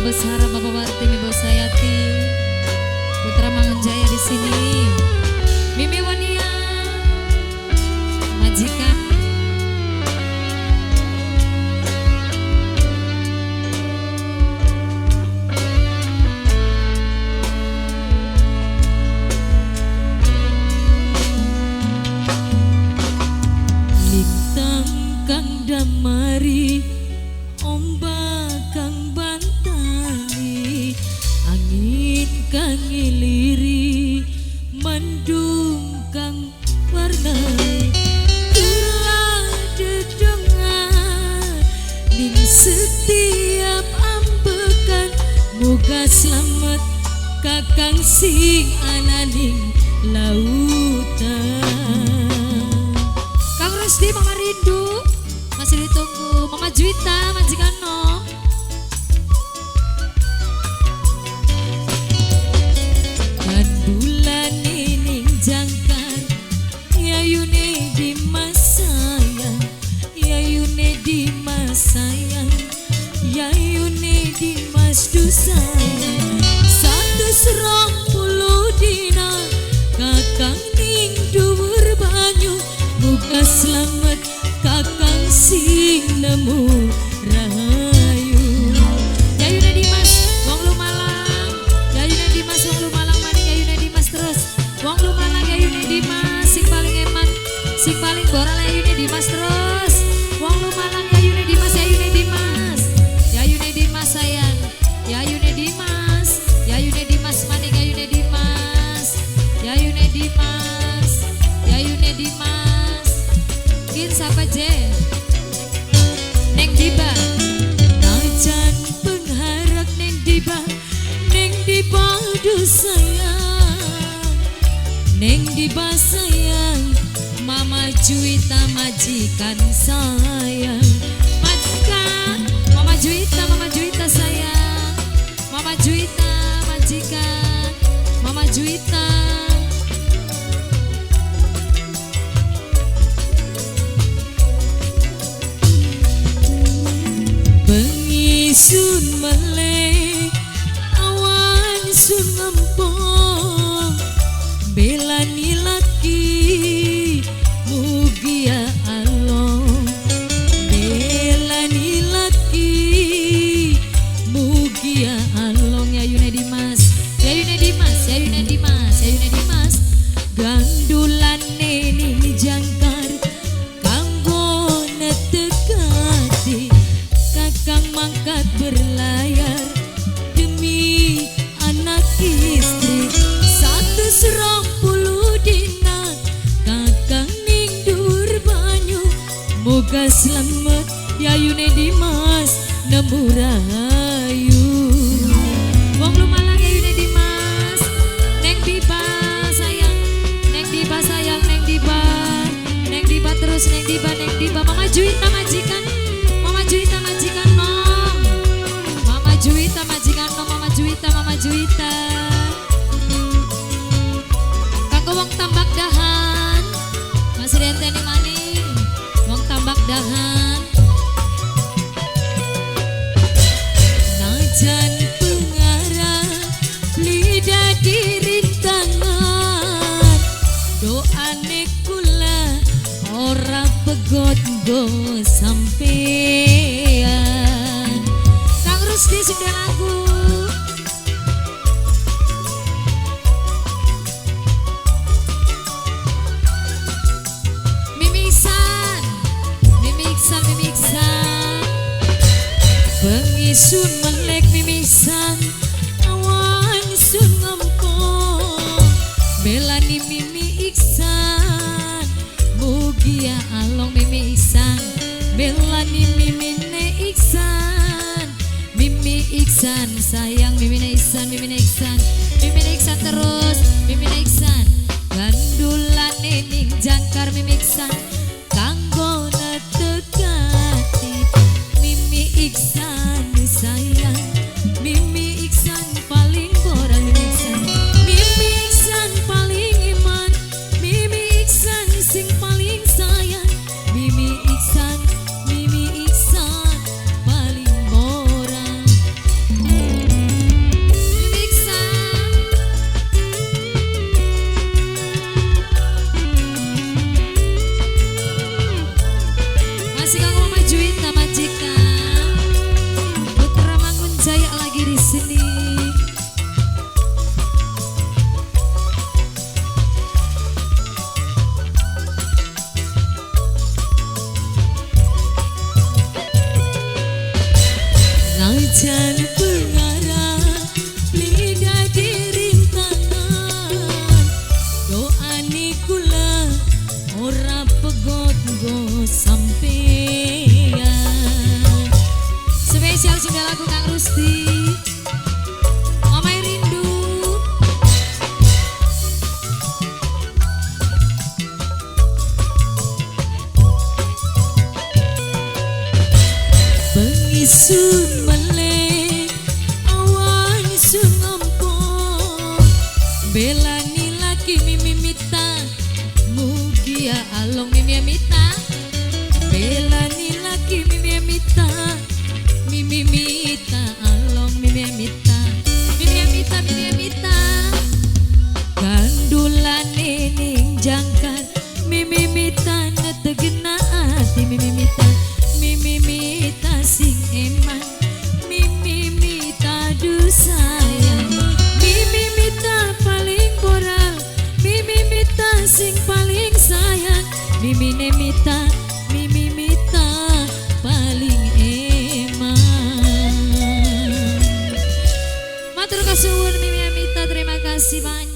Besara, Bapak Warti, Ibu Sayati, Putra Mangunjaya di sini, Mimi Wania, majikan. Lintang kang damari, ombak kang bantali, angin kang ngiliri, mendung kang warnai, ulah dedongan ning setiap ambekan, moga selamat kakang sing ananing lautan. Kang Rusdi, Mama Rindu masih ditunggu. Mama Juwita, majikan no. Kandulan ning jangkar, yayune Dimas sayang, yayune Dimas sayang, yayune Dimas du sayang. 120 dina kakang ning dhuwur banyu, muga selamat kakang sing nemu rahayu. Yayune Dimas, wong Lumalang. Yayune Dimas, wong Lumalang maning yayune Dimas terus. Wong Lumalang yayune Dimas, sing paling eman, sing paling boral yayune Dimas terus. Wong Lumalang yayune Dimas, yayune Dimas. Yayune Dimas sayang, yayune Dimas. Yayune Dimas maning yayune Dimas. Yayune Dimas, yayune Dimas. Kin siapa je? Neng Diba. Najan pengharak neng diba du sayang, neng diba sayang, Mama Juwita majikan sayang. Majikan, Mama Juwita sayang. Mama Juwita majikan, Mama Juwita. Bengi sun meleh, awan sun ngempong, belani laki mugia along, belani laki mugia along. Yayune Dimas, yayune Dimas, yayune Dimas, yayune Dimas. Gandulan ning jangkar, kanggo netekati, kakang mangkat berlayar demi anak istri. 120 dina kakang ning dur banyu, moga selamat yayune Dimas nemu rahayu. Wong Lumalang yayune Dimas. Neng Diba sayang, Neng Diba sayang, Neng Diba. Neng Diba terus, Neng Diba, Neng Diba. Mama Juwita majikan, Mama Juwita majikan nom. Mama Juwita majikan nom, Mama Juwita, Mama Juwita. Kanggo wong tambak dahan, masih renteni maning. Wong tambak dahan. Najan pengarah lidah dirintangan, doane kula ora pegot go sampean. Kang Rusdi sudah lagu. Mimi Iksan, Mimi Iksan, Mimi Iksan. Bengi sun melek mimisan, awan sun ngempong, belani Mimi Iksan mugia along. Mimi Iksan belani Mimine Iksan, Mimi Iksan sayang, Mimine Iksan, Mimine Iksan, Mimine Iksan terus, Mimine Iksan. Gandulan ning jangkar Mimi Iksan, kanggo netekati, Mimi Iksan sayang, Mimi Iksan paling boral. Mimi Iksan, Mimi Iksan paling iman, Mimi Iksan sing paling sayang, Mimi Iksan, Mimi Iksan paling boral. belani laki Mimi Mita, Mugia along Mimi Mita, belani laki Mimi Mita, Mimi Mita along Mimi Mita, Mimi Mita, Mimi Mita, gandulane ning jangkar, Mimi Mita netegena ati Mimi Mita, Mimi Mita sing eman, Mimi Mita du sayang, Mimi Mita paling boral, Mimi Mita sing paling sayang, Mimi Mita, Mimi Mita paling eman. Matur kasuwun Mimi Mita, terima kasih banyak.